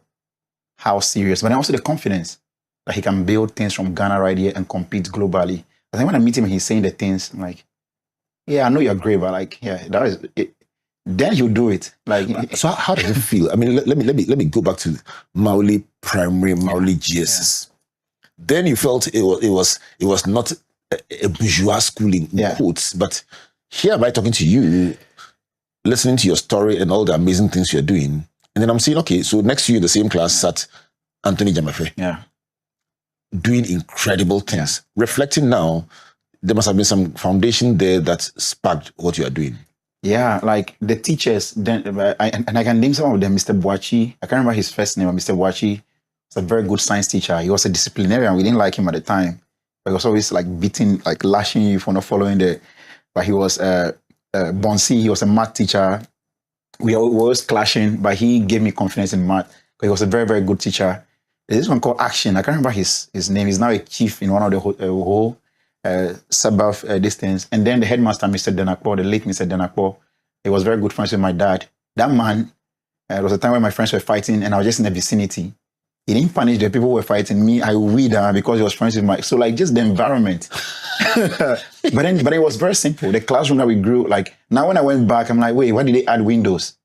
how serious, but then also the confidence that he can build things from Ghana right here and compete globally. I think when I meet him and he's saying the things, I'm like, yeah, I know you're great, but like, yeah, that is it. Then he'll do it. Like, so how does it feel? I mean, let me go back to Mauli Primary, Mauli GSS. Yeah. Then you felt it was not a bourgeois schooling in quotes, but here am I talking to you, listening to your story and all the amazing things you're doing, and then I'm saying, okay, so next to you in the same class sat Anthony Jamefe. Yeah. Doing incredible things. Yeah. Reflecting now, there must have been some foundation there that sparked what you are doing. Yeah, like the teachers, then, and I can name some of them. Mr. Boachi, I can't remember his first name, but Mr. Boachi was a very good science teacher. He was a disciplinarian. We didn't like him at the time. But he was always like beating, like lashing you for not following but he was Bonsi, he was a math teacher. We were always clashing, but he gave me confidence in math. Because he was a very, very good teacher. There's this one called Action. I can't remember his name. He's now a chief in one of the whole suburb distance. And then the headmaster, Mr. Denakpo, the late Mr. Denakpo, he was very good friends with my dad. That man, there was a time when my friends were fighting and I was just in the vicinity. He didn't punish the people who were fighting me. I weed because he was friends with my, so like just the environment. but it was very simple. The classroom that we grew, like now when I went back, I'm like, wait, why did they add windows?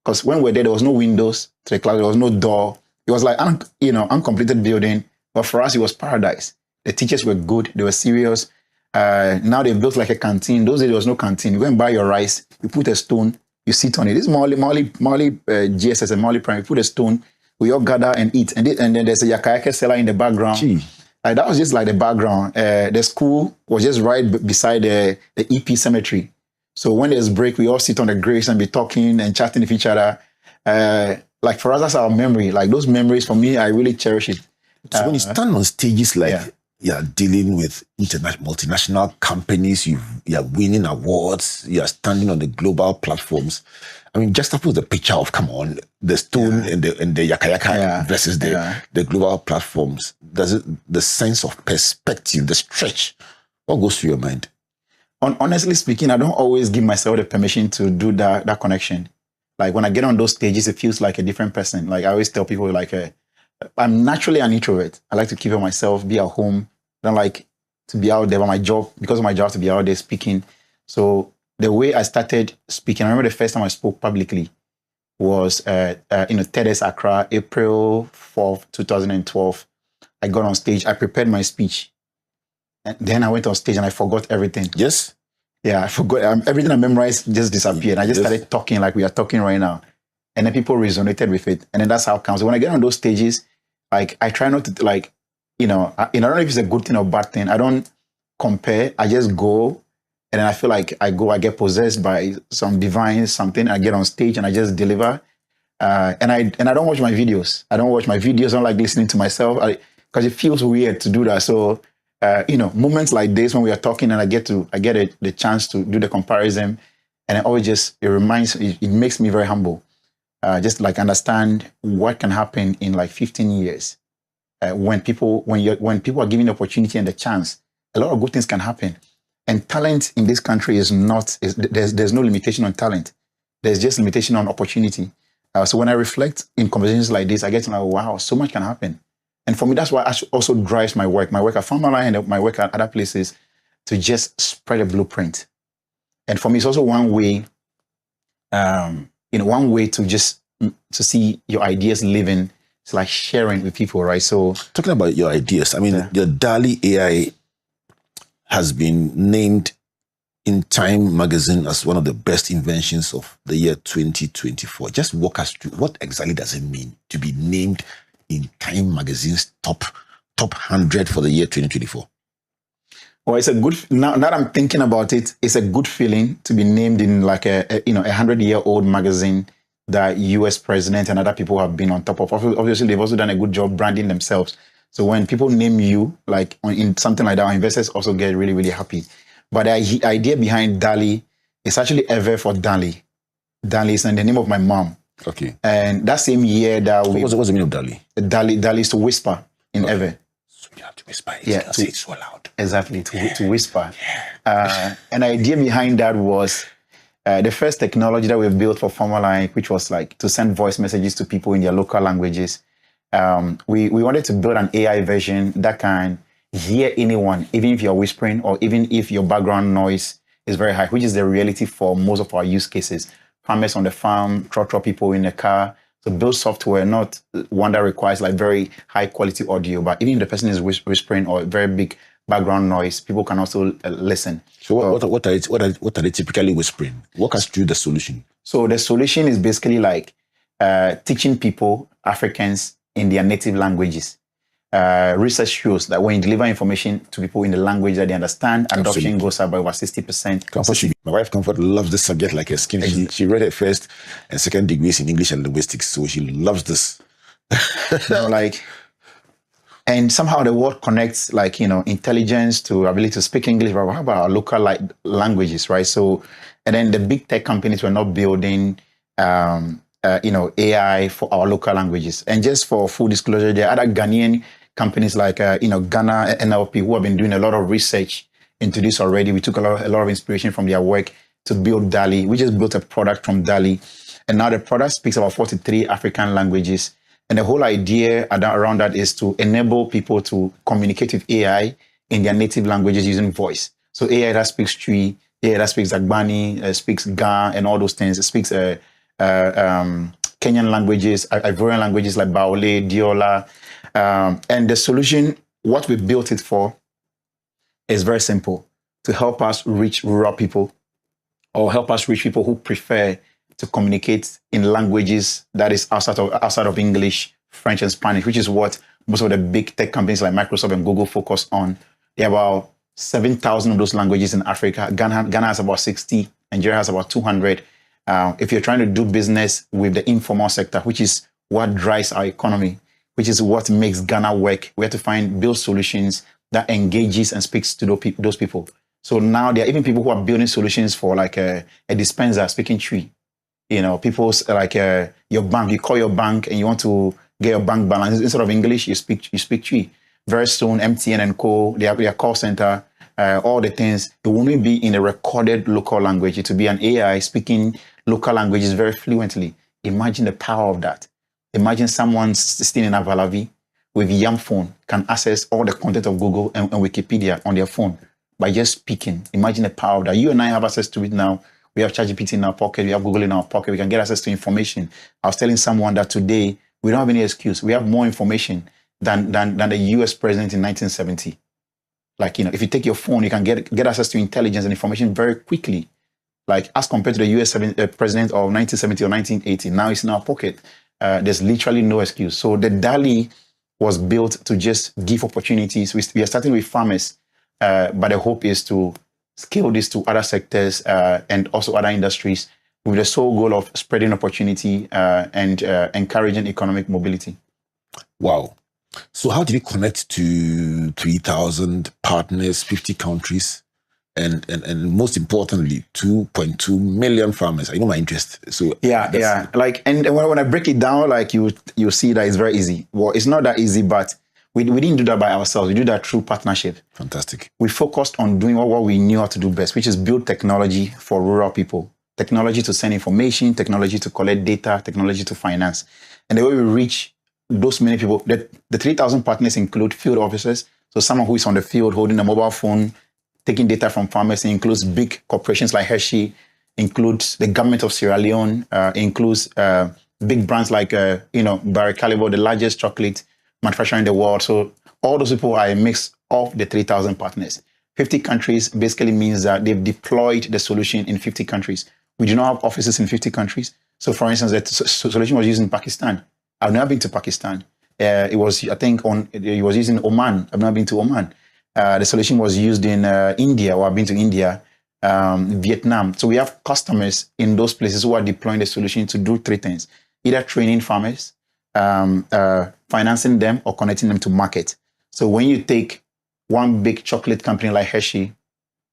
Because when we were there was no windows to the class, there was no door. It was like, uncompleted building. But for us, it was paradise. The teachers were good. They were serious. Now they've built like a canteen. Those days, there was no canteen. You go and buy your rice. You put a stone. You sit on it. This is Molly GSS and Molly Prime. You put a stone. We all gather and eat. And then there's a yakayake seller in the background. That was just like the background. The school was just right beside the EP cemetery. So when there's break, we all sit on the graves and be talking and chatting with each other. Like for us, that's our memory. Like those memories, for me, I really cherish it. So when you stand on stages like you're dealing with multinational companies, you're winning awards, you're standing on the global platforms. I mean, just suppose the picture of, come on, the stone and the yaka versus the global platforms. Does it, the sense of perspective, the stretch, what goes through your mind? Honestly speaking, I don't always give myself the permission to do that connection. Like when I get on those stages, it feels like a different person. Like I always tell people, like I'm naturally an introvert. I like to keep it myself, be at home. I don't like to be out there by my job, because of my job, to be out there speaking. So the way I started speaking, I remember the first time I spoke publicly was TEDx Accra, April 4th, 2012. I got on stage. I prepared my speech. And then I went on stage and I forgot everything. Yes? Yeah, I forgot. Everything I memorized just disappeared. I just started talking like we are talking right now. And then people resonated with it. And then that's how it comes. When I get on those stages, like I try not to I don't know if it's a good thing or bad thing. I don't compare. I just go And then I feel like I get possessed by some divine something. I get on stage and I just deliver. And I don't watch my videos. I don't like listening to myself because it feels weird to do that. So, moments like this when we are talking and I get the chance to do the comparison, and it makes me very humble. Just like understand what can happen in like 15 years. When people are given the opportunity and the chance, a lot of good things can happen. And talent in this country there's no limitation on talent. There's just limitation on opportunity. So when I reflect in conversations like this, I get to know, wow, so much can happen. And for me, that's why also drives my work at Farmerline and my work at other places, to just spread a blueprint. And for me, it's also one way to see your ideas living. It's like sharing with people, right? So talking about your ideas, I mean, your DALL-E AI has been named in Time magazine as one of the best inventions of the year 2024. Just walk us through, what exactly does it mean to be named in Time magazine's top 100 for the year 2024? Well, it's a good, now that I'm thinking about it, it's a good feeling to be named in like a 100-year-old magazine that US president and other people have been on top of. Obviously, they've also done a good job branding themselves. So when people name you like in something like that, our investors also get really, really happy. But the idea behind DALL-E is actually Ever for DALL-E. DALL-E is the name of my mom. Okay. And that same year that what's the meaning of DALL-E? DALL-E is to whisper in Ever. So you have to whisper it. Yeah, Say it so loud. Exactly, to whisper. And the idea behind that was the first technology that we built for Farmerline, which was like to send voice messages to people in their local languages. We wanted to build an AI version that can hear anyone, even if you're whispering or even if your background noise is very high, which is the reality for most of our use cases. Farmers on the farm, trotro people in the car. So build software, not one that requires like very high quality audio, but even if the person is whispering or very big background noise, people can also listen. So what are they typically whispering? Walk us through the solution. So the solution is basically like teaching people, Africans, in their native languages. Research shows that when you deliver information to people in the language that they understand, adoption goes up by over 60%. My wife Comfort loves this subject like her skin. She read her first and second degrees in English and linguistics, so she loves this. And somehow the word connects intelligence to ability to speak English, but how about our local languages, right? So, and then the big tech companies were not building AI for our local languages. And just for full disclosure, there are other Ghanaian companies like Ghana NLP who have been doing a lot of research into this already. We took a lot of inspiration from their work to build DALL-E. We just built a product from DALL-E. And now the product speaks about 43 African languages. And the whole idea around that is to enable people to communicate with AI in their native languages using voice. So AI that speaks Twi, AI that speaks Agbani, speaks Ga, and all those things. It speaks Kenyan languages, Ivorian languages like Baole, Diola. And the solution, what we built it for, is very simple: to help us reach rural people or help us reach people who prefer to communicate in languages that is outside of English, French, and Spanish, which is what most of the big tech companies like Microsoft and Google focus on. There are about 7,000 of those languages in Africa. Ghana has about 60. Nigeria has about 200. If you're trying to do business with the informal sector, which is what drives our economy, which is what makes Ghana work, we have to build solutions that engages and speaks to those people. So now there are even people who are building solutions for like a dispenser speaking Twi. People like your bank, you call your bank and you want to get your bank balance. Instead of English, you speak Twi. Very soon, MTN and Co, their call center, all the things, it won't be in a recorded local language. It will be an AI speaking local languages very fluently. Imagine the power of that. Imagine someone sitting in Avalavi with Yam phone can access all the content of Google and Wikipedia on their phone by just speaking. Imagine the power of that. You and I have access to it now. We have ChatGPT in our pocket. We have Google in our pocket. We can get access to information. I was telling someone that today we don't have any excuse. We have more information than the US president in 1970. If you take your phone, you can get access to intelligence and information very quickly. As compared to the US president of 1970 or 1980, now it's in our pocket. There's literally no excuse. So the DALL-E was built to just give opportunities. We are starting with farmers, but the hope is to scale this to other sectors and also other industries with the sole goal of spreading opportunity and encouraging economic mobility. Wow. So how did you connect to 3,000 partners, 50 countries, and most importantly, 2.2 million farmers? I know my interest. So yeah. Like, and when I break it down, like you see that it's very easy. Well, it's not that easy, but we didn't do that by ourselves. We do that through partnership. Fantastic. We focused on doing what we knew how to do best, which is build technology for rural people. Technology to send information, technology to collect data, technology to finance. And the way we reach those many people, the 3,000 partners include field officers. So someone who is on the field holding a mobile phone, taking data from farmers. It includes big corporations like Hershey, includes the government of Sierra Leone, includes big brands like, Barry Callebaut, the largest chocolate manufacturer in the world. So all those people are a mix of the 3,000 partners. 50 countries basically means that they've deployed the solution in 50 countries. We do not have offices in 50 countries. So for instance, the solution was used in Pakistan. I've never been to Pakistan. It was used in Oman. I've never been to Oman. The solution was used in India, or I've been to India, Vietnam. So we have customers in those places who are deploying the solution to do three things: either training farmers, financing them, or connecting them to market. So when you take one big chocolate company like Hershey,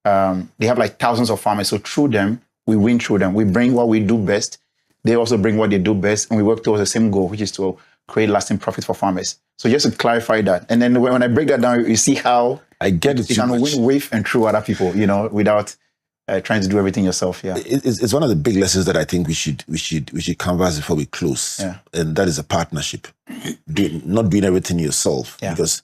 they have like thousands of farmers. So through them, we win through them. We bring what we do best. They also bring what they do best, and we work towards the same goal, which is to create lasting profit for farmers. So just to clarify that. And then when I break that down, you see how I get it. You can win with and through other people, without trying to do everything yourself. Yeah, it's one of the big lessons that I think we should canvas before we close. Yeah. And that is a partnership. Not doing everything yourself. Yeah. Because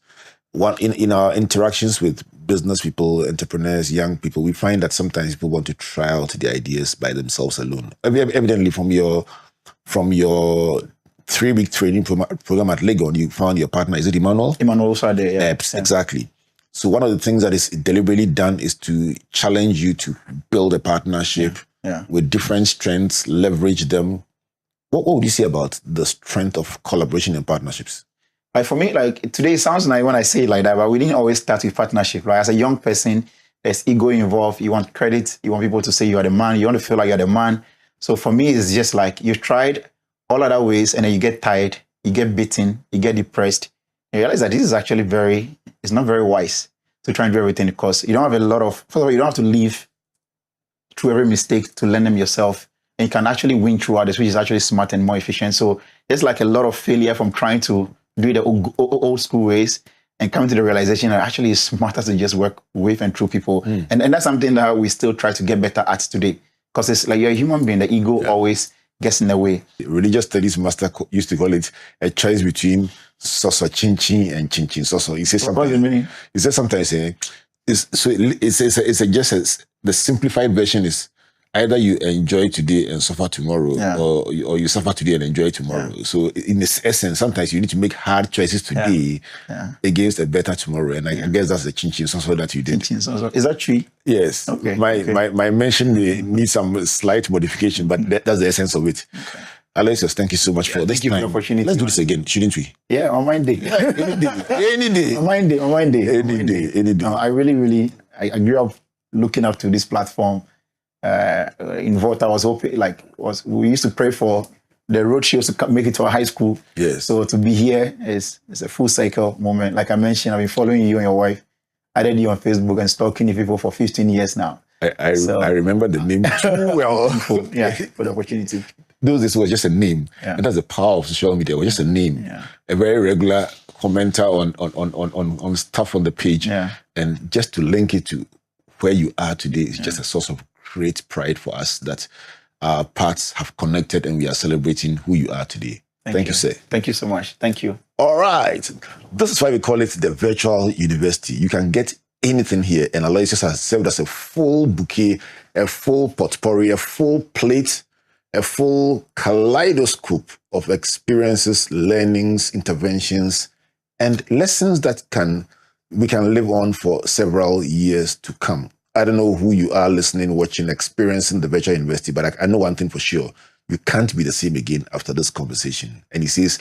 in our interactions with business people, entrepreneurs, young people, we find that sometimes people want to try out the ideas by themselves alone. Evidently, from your 3-week training program at Legon, you found your partner. Is it Emmanuel? Emmanuel Sade, yeah. Exactly. So one of the things that is deliberately done is to challenge you to build a partnership with different strengths, leverage them. What would you say about the strength of collaboration and partnerships? Like for me, like today it sounds nice when I say it like that, but we didn't always start with partnership. Right? As a young person, there's ego involved. You want credit. You want people to say you are the man. You want to feel like you're the man. So for me, it's just like you've tried all other ways, and then you get tired, you get beaten, you get depressed. You realize that this is actually it's not very wise to try and do everything, because you don't have first of all, you don't have to live through every mistake to learn them yourself. And you can actually win through others, which is actually smart and more efficient. So there's like a lot of failure from trying to do it the old school ways and coming to the realization that actually it's smarter to just work with and through people. And that's something that we still try to get better at today. Because it's like you're a human being, the ego always gets in the way. The religious studies master used to call it a choice between soso chinchin and chinchin soso. He says sometimes. He says sometimes. The simplified version is either you enjoy today and suffer tomorrow, or you suffer today and enjoy tomorrow. Yeah. So in this essence, sometimes you need to make hard choices today against a better tomorrow. And I guess that's the chinchin soso that you did. Is that true? Yes. Okay. My mention may need some slight modification, but that's the essence of it. Okay. Alloysius, thank you so much for this time. Thank you for the opportunity. Let's do this again, shouldn't we? Yeah, on my day. Any day. On my day. Any day. No, I really, I grew up looking up to this platform. In Volta, I was hoping, we used to pray for the road shows to make it to our high school. Yes. So to be here is a full cycle moment. Like I mentioned, I've been following you and your wife. I added you on Facebook and stalking you people for 15 years now. I remember the name too well. For the opportunity. Those days was just a name. Yeah. And that's the power of social media. It was just a name. Yeah. A very regular commenter on stuff on the page. Yeah. And just to link it to where you are today is just a source of great pride for us that our paths have connected and we are celebrating who you are today. Thank you, sir. Thank you so much. Thank you. All right. This is why we call it the virtual university. You can get anything here, and Alloysius has served as a full bouquet, a full potpourri, a full plate, a full kaleidoscope of experiences, learnings, interventions, and lessons that we can live on for several years to come. I don't know who you are listening, watching, experiencing the virtual university, but I know one thing for sure. You can't be the same again after this conversation. And he says,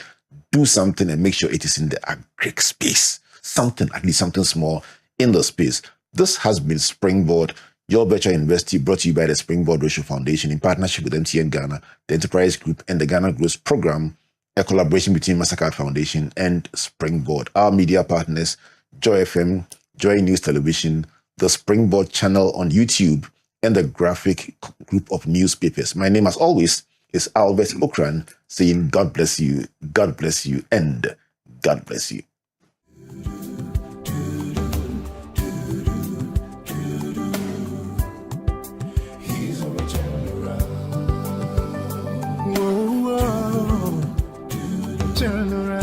do something and make sure it is in the agric space. Something, at least something small in the space. This has been Springboard, Your Virtual University brought to you by the Springboard Ratio Foundation in partnership with MTN Ghana, the Enterprise Group, and the Ghana Growth Program, a collaboration between Mastercard Foundation and Springboard. Our media partners, Joy FM, Joy News Television, the Springboard channel on YouTube, and the graphic group of newspapers. My name, as always, is Albert Ocran, saying God bless you, and God bless you. Turn around.